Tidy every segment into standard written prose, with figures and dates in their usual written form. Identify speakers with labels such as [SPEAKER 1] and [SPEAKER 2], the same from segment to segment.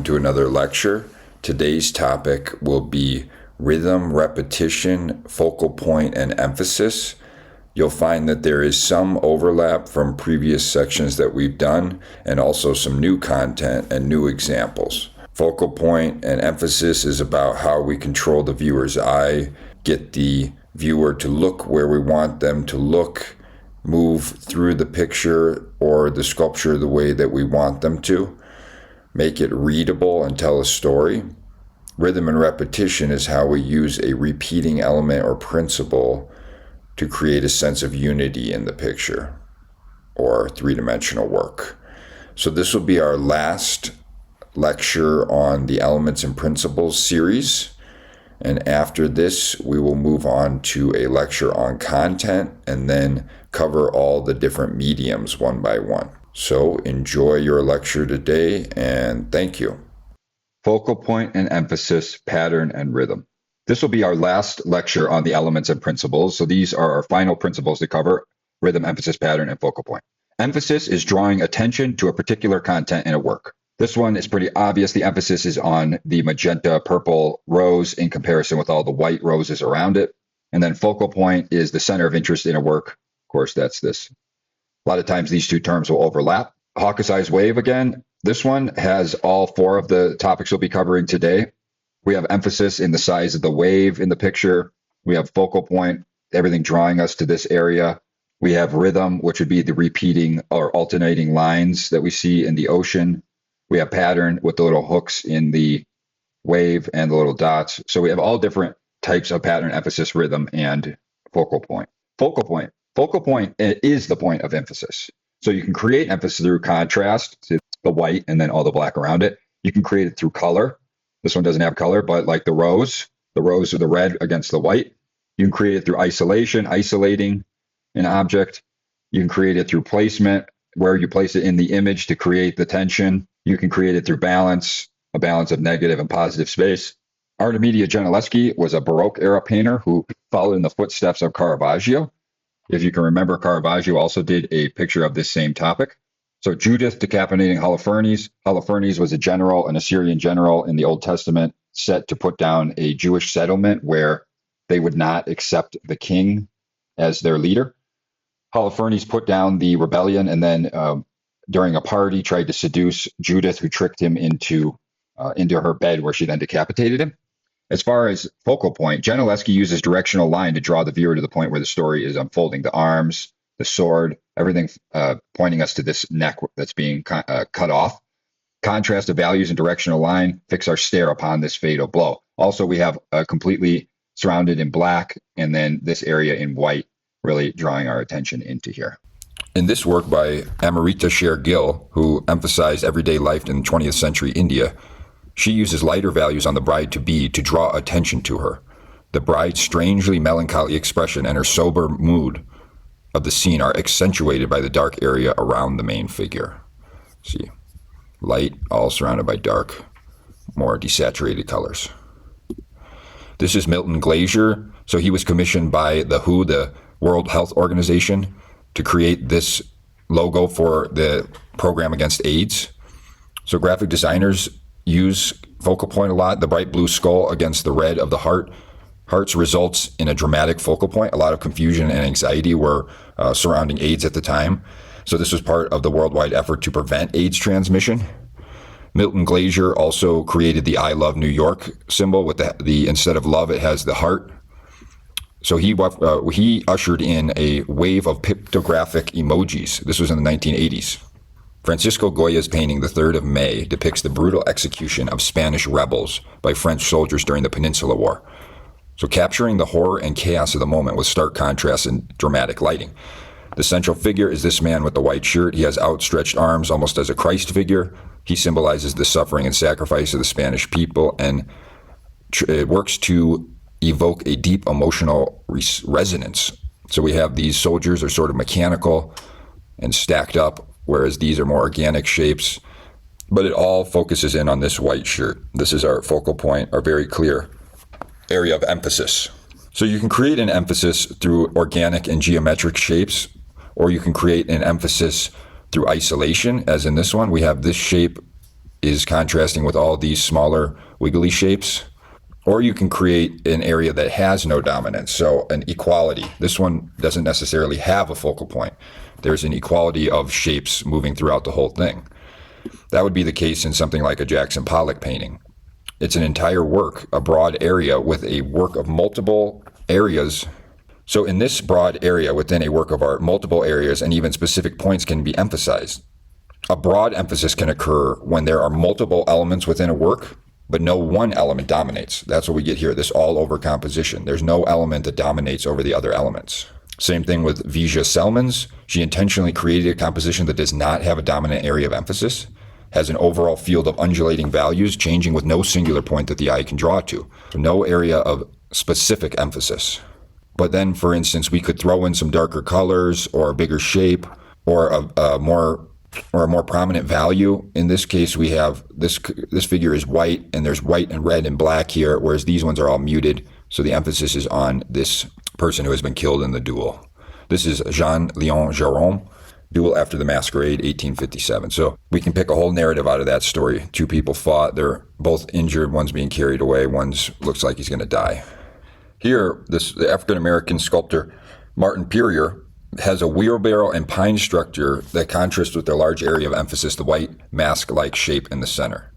[SPEAKER 1] to another lecture. Today's topic will be rhythm, repetition, focal point, and emphasis. You'll find that there is some overlap from previous sections that we've done, and also some new content and new examples. Focal point and emphasis is about how we control the viewer's eye, get the viewer to look where we want them to look, move through the picture or the sculpture the way that we want them to, make it readable and tell a story. Rhythm and repetition is how we use a repeating element or principle to create a sense of unity in the picture or three-dimensional work. So this will be our last lecture on the Elements and Principles series. And after this, we will move on to a lecture on content and then cover all the different mediums one by one. So enjoy your lecture today, and thank you. Focal point and emphasis, pattern and rhythm. This will be our last lecture on the Elements and Principles. So these are our final principles to cover: rhythm, emphasis, pattern, and focal point. Emphasis is drawing attention to a particular content in a work. This one is pretty obvious. The emphasis is on the magenta purple rose in comparison with all the white roses around it. And then focal point is the center of interest in a work. Of course, that's this. A lot of times these two terms will overlap. Hawkeye wave again. This one has all four of the topics we'll be covering today. We have emphasis in the size of the wave in the picture. We have focal point, everything drawing us to this area. We have rhythm, which would be the repeating or alternating lines that we see in the ocean. We have pattern with the little hooks in the wave and the little dots. So we have all different types of pattern, emphasis, rhythm, and focal point. Focal point. Focal point is the point of emphasis. So you can create emphasis through contrast to the white and then all the black around it. You can create it through color. This one doesn't have color, but like the rose or the red against the white. You can create it through isolation, isolating an object. You can create it through placement, where you place it in the image to create the tension. You can create it through balance, a balance of negative and positive space. Artemisia Gentileschi was a Baroque era painter who followed in the footsteps of Caravaggio. If you can remember, Caravaggio also did a picture of this same topic. So Judith decapitating Holofernes. Holofernes was a general, an Assyrian general in the Old Testament, set to put down a Jewish settlement where they would not accept the king as their leader. Holofernes put down the rebellion and then during a party tried to seduce Judith, who tricked him into her bed, where she then decapitated him. As far as focal point, Gentileschi uses directional line to draw the viewer to the point where the story is unfolding. The arms, the sword, everything pointing us to this neck that's being cut off. Contrast of values and directional line fix our stare upon this fatal blow. Also, we have completely surrounded in black and then this area in white, really drawing our attention into here. In this work by Amrita Sher-Gill, who emphasized everyday life in 20th century India, she uses lighter values on the bride-to-be to draw attention to her. The bride's strangely melancholy expression and her sober mood of the scene are accentuated by the dark area around the main figure. See, light all surrounded by dark, more desaturated colors. This is Milton Glaser. So he was commissioned by the WHO, the World Health Organization, to create this logo for the program against AIDS. So graphic designers use focal point a lot. The bright blue skull against the red of the hearts results in a dramatic focal point. A lot of confusion and anxiety were surrounding AIDS at the time. So this was part of the worldwide effort to prevent AIDS transmission. Milton Glaser also created the I Love New York symbol with the instead of love, it has the heart. So he ushered in a wave of pictographic emojis. This was in the 1980s. Francisco Goya's painting, The 3rd of May, depicts the brutal execution of Spanish rebels by French soldiers during the Peninsula War. So capturing the horror and chaos of the moment with stark contrast and dramatic lighting. The central figure is this man with the white shirt. He has outstretched arms almost as a Christ figure. He symbolizes the suffering and sacrifice of the Spanish people, and it works to evoke a deep emotional resonance. So we have these soldiers are sort of mechanical and stacked up, whereas these are more organic shapes, but it all focuses in on this white shirt. This is our focal point, our very clear area of emphasis. So you can create an emphasis through organic and geometric shapes, or you can create an emphasis through isolation, as in this one. We have this shape is contrasting with all these smaller wiggly shapes. Or you can create an area that has no dominance, so an equality. This one doesn't necessarily have a focal point. There's an equality of shapes moving throughout the whole thing. That would be the case in something like a Jackson Pollock painting. It's an entire work, a broad area with a work of multiple areas. So in this broad area within a work of art, multiple areas and even specific points can be emphasized. A broad emphasis can occur when there are multiple elements within a work, but no one element dominates. That's what we get here, this all-over composition. There's no element that dominates over the other elements. Same thing with Vija Selmans. She intentionally created a composition that does not have a dominant area of emphasis, has an overall field of undulating values, changing with no singular point that the eye can draw to. So no area of specific emphasis. But then, for instance, we could throw in some darker colors or a bigger shape or a more prominent value. In this case, we have this figure is white, and there's white and red and black here, whereas these ones are all muted. So the emphasis is on this person who has been killed in the duel. This is Jean-Léon Gérôme, Duel After the Masquerade, 1857. So we can pick a whole narrative out of that story. Two people fought. They're both injured. One's being carried away. One's looks like he's going to die. Here, the African-American sculptor Martin Puryear has a wheelbarrow and pine structure that contrasts with their large area of emphasis, the white mask-like shape in the center.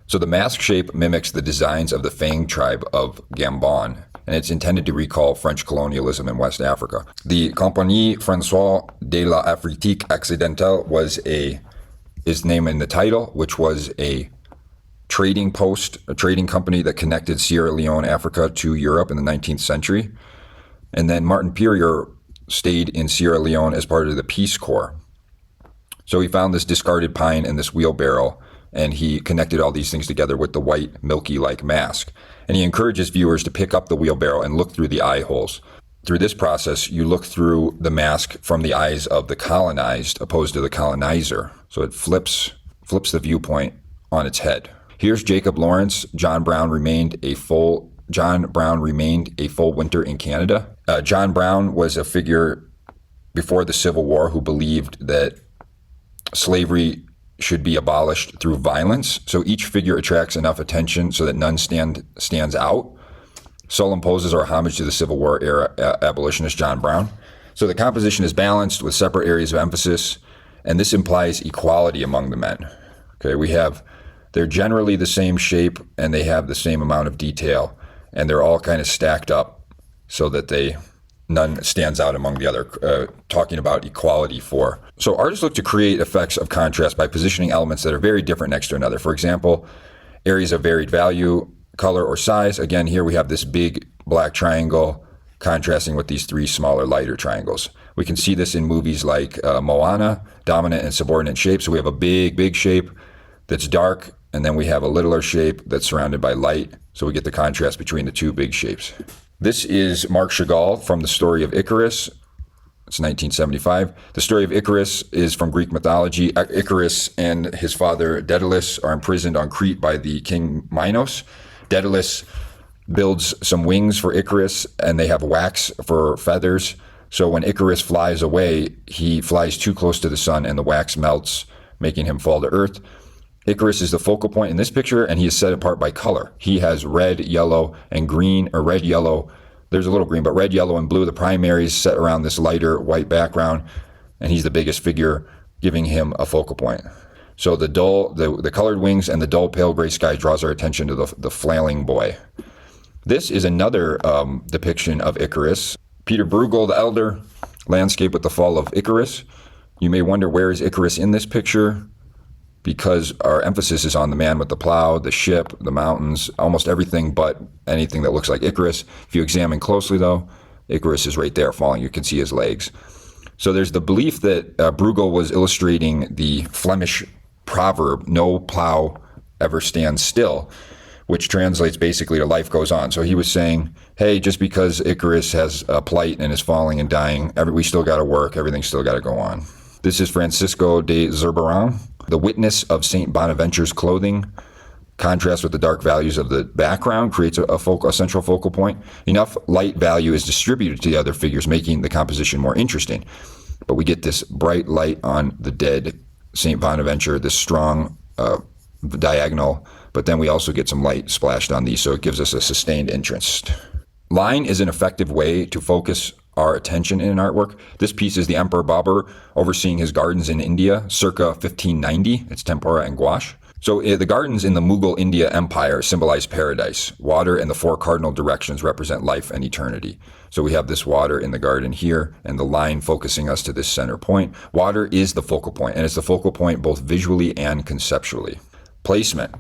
[SPEAKER 1] So the mask shape mimics the designs of the Fang tribe of Gabon, and it's intended to recall French colonialism in West Africa. The Compagnie Française de l'Afrique Occidentale is named in the title, which was a trading post, a trading company that connected Sierra Leone, Africa to Europe in the 19th century. And then Martin Puryear stayed in Sierra Leone as part of the Peace Corps. So he found this discarded pine and this wheelbarrow, and he connected all these things together with the white, milky-like mask. And he encourages viewers to pick up the wheelbarrow and look through the eye holes. Through this process, you look through the mask from the eyes of the colonized opposed to the colonizer. So it flips the viewpoint on its head. Here's Jacob Lawrence. John Brown remained a full winter in Canada. John Brown was a figure before the Civil War who believed that slavery should be abolished through violence. So each figure attracts enough attention so that none stands out. Solemn poses are homage to the Civil War era abolitionist John Brown. So the composition is balanced with separate areas of emphasis, and this implies equality among the men. Okay, they're generally the same shape and they have the same amount of detail, and they're all kind of stacked up so that none stands out among the other, talking about equality for. So artists look to create effects of contrast by positioning elements that are very different next to another. For example, areas of varied value, color, or size. Again, here we have this big black triangle contrasting with these three smaller, lighter triangles. We can see this in movies like Moana, dominant and subordinate shapes. So we have a big shape that's dark, and then we have a littler shape that's surrounded by light. So we get the contrast between the two big shapes. This is Marc Chagall from The Story of Icarus. It's 1975. The story of Icarus is from Greek mythology. Icarus and his father Daedalus are imprisoned on Crete by the king Minos. Daedalus builds some wings for Icarus, and they have wax for feathers. So when Icarus flies away, he flies too close to the sun, and the wax melts, making him fall to earth. Icarus is the focal point in this picture, and he is set apart by color. He has red, yellow, and green, or red, yellow. There's a little green, but red, yellow, and blue, the primaries set around this lighter white background, and he's the biggest figure, giving him a focal point. So the colored wings and the dull pale gray sky draws our attention to the flailing boy. This is another depiction of Icarus. Peter Bruegel the Elder, Landscape with the Fall of Icarus. You may wonder, where is Icarus in this picture? Because our emphasis is on the man with the plow, the ship, the mountains, almost everything but anything that looks like Icarus. If you examine closely, though, Icarus is right there falling. You can see his legs. So there's the belief that Bruegel was illustrating the Flemish proverb, no plow ever stands still, which translates basically to life goes on. So he was saying, hey, just because Icarus has a plight and is falling and dying, we still got to work, everything's still got to go on. This is Francisco de Zurbarán. The witness of St. Bonaventure's clothing, contrast with the dark values of the background, creates a central focal point. Enough light value is distributed to the other figures, making the composition more interesting. But we get this bright light on the dead St. Bonaventure, this strong diagonal, but then we also get some light splashed on these, so it gives us a sustained interest. Line is an effective way to focus our attention in an artwork. This piece is the Emperor Babur overseeing his gardens in India, circa 1590. It's tempera and gouache. So the gardens in the Mughal India Empire symbolize paradise. Water and the four cardinal directions represent life and eternity. So we have this water in the garden here, and the line focusing us to this center point. Water is the focal point, and it's the focal point both visually and conceptually. Placement.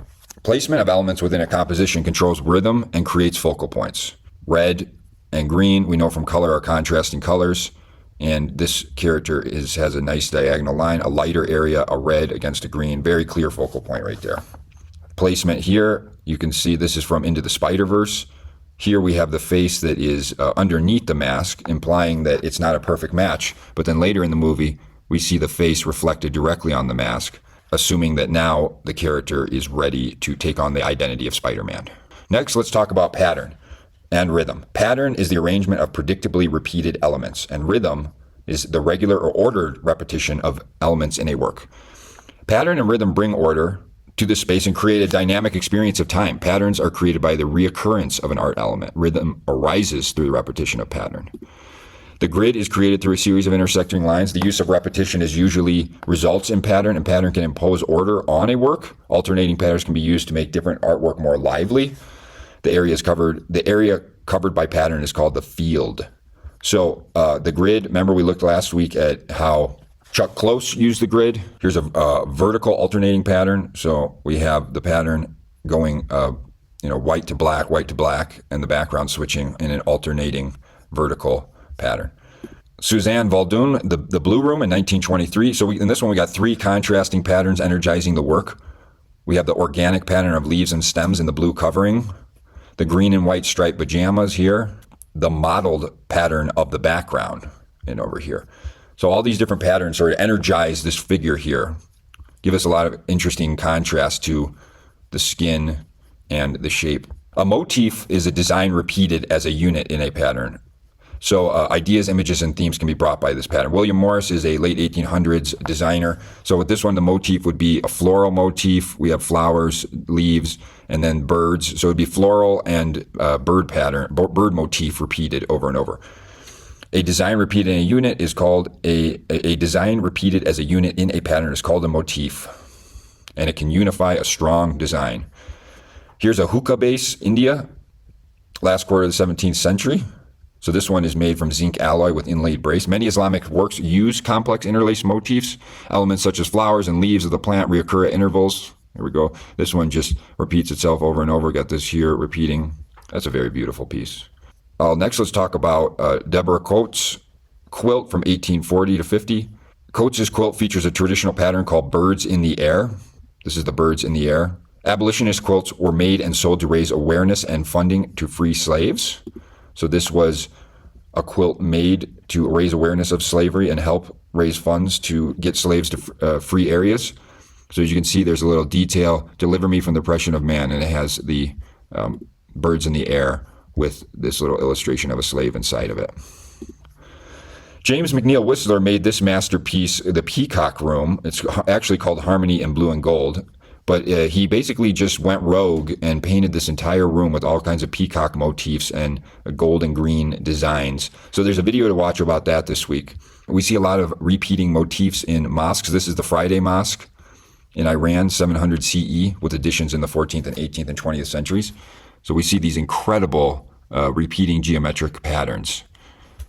[SPEAKER 1] Placement of elements within a composition controls rhythm and creates focal points. Red and green, we know from color, are contrasting colors. And this character has a nice diagonal line, a lighter area, a red against a green, very clear focal point right there. Placement here, you can see this is from Into the Spider-Verse. Here we have the face that is underneath the mask, implying that it's not a perfect match. But then later in the movie, we see the face reflected directly on the mask, assuming that now the character is ready to take on the identity of Spider-Man. Next, let's talk about pattern and rhythm. Pattern is the arrangement of predictably repeated elements, and rhythm is the regular or ordered repetition of elements in a work. Pattern and rhythm bring order to the space and create a dynamic experience of time. Patterns are created by the reoccurrence of an art element. Rhythm arises through the repetition of pattern. The grid is created through a series of intersecting lines. The use of repetition usually results in pattern, and pattern can impose order on a work. Alternating patterns can be used to make different artwork more lively. The area covered by pattern is called the field. So the grid, remember we looked last week at how Chuck Close used the grid. Here's a vertical alternating pattern. So we have the pattern going white to black, and the background switching in an alternating vertical pattern. Suzanne Valdoon, the Blue Room in 1923. So in this one we got three contrasting patterns energizing the work. We have the organic pattern of leaves and stems in the blue covering, the green and white striped pajamas here, the modeled pattern of the background and over here. So all these different patterns sort of energize this figure here, give us a lot of interesting contrast to the skin and the shape. A motif is a design repeated as a unit in a pattern. So ideas, images, and themes can be brought by this pattern. William Morris is a late 1800s designer. So with this one, the motif would be a floral motif. We have flowers, leaves, and then birds. So it would be floral and bird motif repeated over and over. A design repeated in a unit is called a design repeated as a unit in a pattern is called a motif, and it can unify a strong design. Here's a hookah base, India, last quarter of the 17th century. So this one is made from zinc alloy with inlaid brace. Many Islamic works use complex interlaced motifs. Elements such as flowers and leaves of the plant reoccur at intervals. There we go. This one just repeats itself over and over. Got this here repeating. That's a very beautiful piece. Next, let's talk about Deborah Coates' quilt from 1840 to 50. Coates' quilt features a traditional pattern called birds in the air. This is the birds in the air. Abolitionist quilts were made and sold to raise awareness and funding to free slaves. So this was a quilt made to raise awareness of slavery and help raise funds to get slaves to free areas. So as you can see, there's a little detail, deliver me from the oppression of man, and it has the birds in the air with this little illustration of a slave inside of it. James McNeill Whistler made this masterpiece, The Peacock Room. It's actually called Harmony in Blue and Gold. But he basically just went rogue and painted this entire room with all kinds of peacock motifs and gold and green designs. So there's a video to watch about that this week. We see a lot of repeating motifs in mosques. This is the Friday Mosque in Iran, 700 CE, with additions in the 14th and 18th and 20th centuries. So we see these incredible repeating geometric patterns.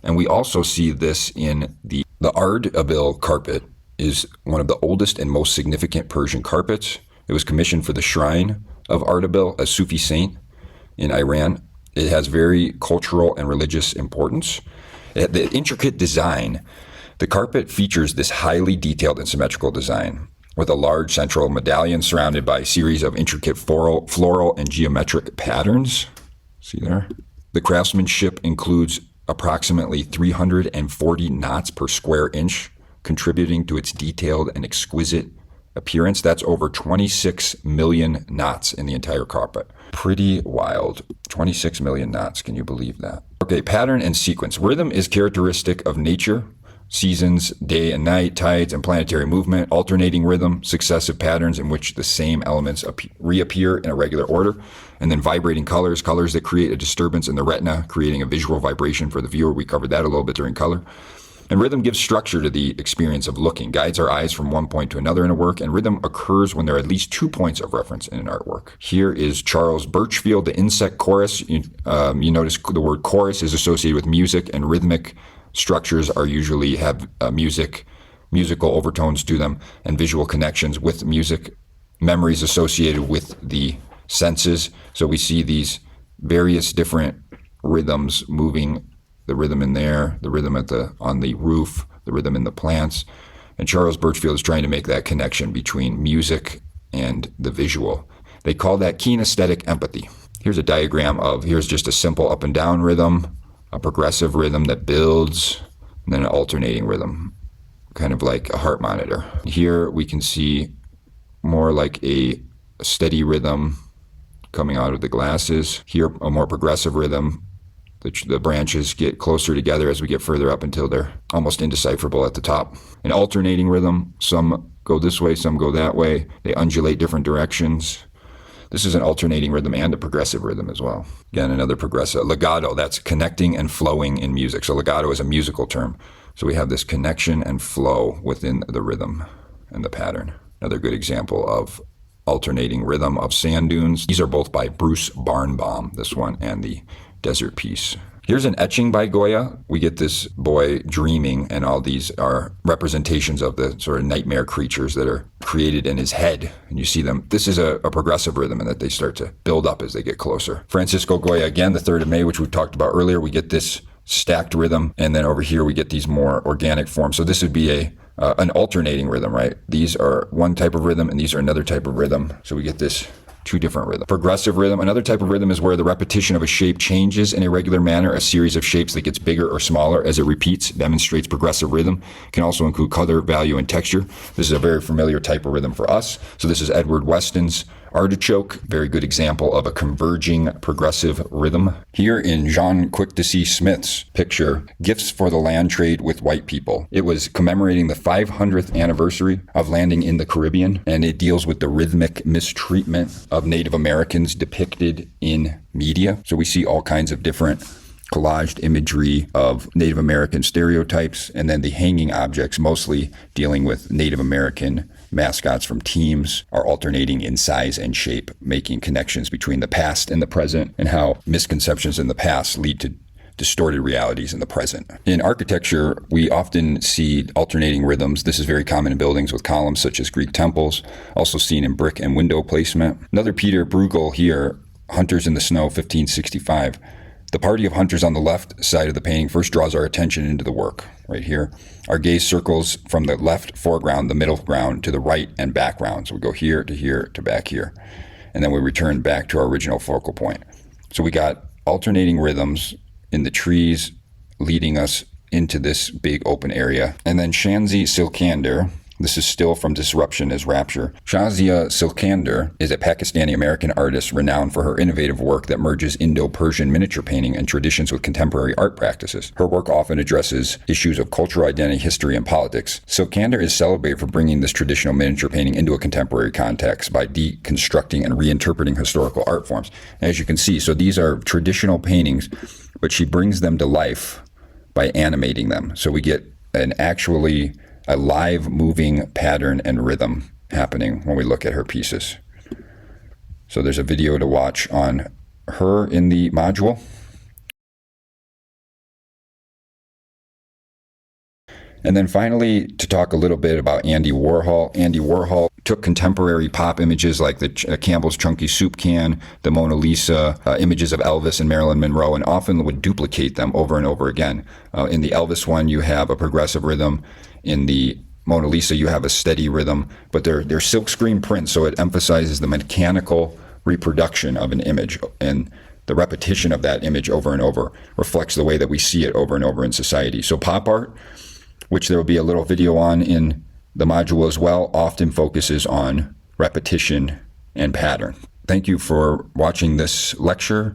[SPEAKER 1] And we also see this in the Ardabil carpet is one of the oldest and most significant Persian carpets. It was commissioned for the shrine of Ardabil, a Sufi saint in Iran. It has very cultural and religious importance. The intricate design, the carpet features this highly detailed and symmetrical design with a large central medallion surrounded by a series of intricate floral and geometric patterns. See there? The craftsmanship includes approximately 340 knots per square inch, contributing to its detailed and exquisite appearance. That's over 26 million knots in the entire carpet. Pretty wild. 26 million knots. Can you believe that? Okay, pattern and sequence. Rhythm is characteristic of nature. seasons, day and night, tides, and planetary movement, alternating rhythm, successive patterns in which the same elements reappear in a regular order, and then vibrating colors, colors that create a disturbance in the retina, creating a visual vibration for the viewer. We covered that a little bit during color. And rhythm gives structure to the experience of looking, guides our eyes from one point to another in a work, and rhythm occurs when there are at least 2 points of reference in an artwork. Here is Charles Birchfield, the insect chorus. You notice the word chorus is associated with music, and rhythmic structures are usually have musical overtones to them, and visual connections with music, memories associated with the senses. So we see these various different rhythms moving, the rhythm in there, the rhythm on the roof, the rhythm in the plants. And Charles Birchfield is trying to make that connection between music and the visual. They call that kinesthetic empathy. Here's a diagram here's just a simple up and down rhythm, a progressive rhythm that builds, and then an alternating rhythm, kind of like a heart monitor. Here we can see more like a steady rhythm coming out of the glasses. Here, a more progressive rhythm. The branches get closer together as we get further up until they're almost indecipherable at the top. An alternating rhythm, some go this way, some go that way. They undulate different directions. This is an alternating rhythm and a progressive rhythm as well. Again, another progressive. Legato, that's connecting and flowing in music. So legato is a musical term. So we have this connection and flow within the rhythm and the pattern. Another good example of alternating rhythm of sand dunes. These are both by Bruce Barnbaum, this one and the Desert Piece. Here's an etching by Goya. We get this boy dreaming, and all these are representations of the sort of nightmare creatures that are created in his head. And you see them. This is a progressive rhythm, and that they start to build up as they get closer. Francisco Goya, again, the 3rd of May, which we talked about earlier, we get this stacked rhythm, and then over here we get these more organic forms. So this would be an alternating rhythm, right? These are one type of rhythm, and these are another type of rhythm. So we get this 2 different rhythms. Progressive rhythm. Another type of rhythm is where the repetition of a shape changes in a regular manner. A series of shapes that gets bigger or smaller as it repeats demonstrates progressive rhythm. It can also include color, value, and texture. This is a very familiar type of rhythm for us. So this is Edward Weston's Artichoke, very good example of a converging progressive rhythm. Here in Jean Quick-to-See Smith's picture, Gifts for the Land Trade with White People. It was commemorating the 500th anniversary of landing in the Caribbean, and it deals with the rhythmic mistreatment of Native Americans depicted in media. So we see all kinds of different collaged imagery of Native American stereotypes, and then the hanging objects, mostly dealing with Native American mascots from teams, are alternating in size and shape, making connections between the past and the present, and how misconceptions in the past lead to distorted realities in the present. In architecture, we often see alternating rhythms. This is very common in buildings with columns such as Greek temples, also seen in brick and window placement. Another Peter Bruegel here, Hunters in the Snow, 1565. The party of hunters on the left side of the painting first draws our attention into the work, right here. Our gaze circles from the left foreground, the middle ground, to the right and background. So we go here to back here. And then we return back to our original focal point. So we got alternating rhythms in the trees leading us into this big open area. And then Shanzi Silkander, this is still from Disruption as Rapture. Shazia Silkander is a Pakistani-American artist renowned for her innovative work that merges Indo-Persian miniature painting and traditions with contemporary art practices. Her work often addresses issues of cultural identity, history, and politics. Silkander is celebrated for bringing this traditional miniature painting into a contemporary context by deconstructing and reinterpreting historical art forms. As you can see, so these are traditional paintings, but she brings them to life by animating them. So we get a live moving pattern and rhythm happening when we look at her pieces. So there's a video to watch on her in the module. And then finally, to talk a little bit about Andy Warhol. Andy Warhol took contemporary pop images like the Campbell's Chunky Soup Can, the Mona Lisa, images of Elvis and Marilyn Monroe, and often would duplicate them over and over again. In the Elvis one, you have a progressive rhythm. In the Mona Lisa, you have a steady rhythm, but they're silkscreen prints, so it emphasizes the mechanical reproduction of an image, and the repetition of that image over and over reflects the way that we see it over and over in society. So pop art, which there will be a little video on in the module as well, often focuses on repetition and pattern. Thank you for watching this lecture.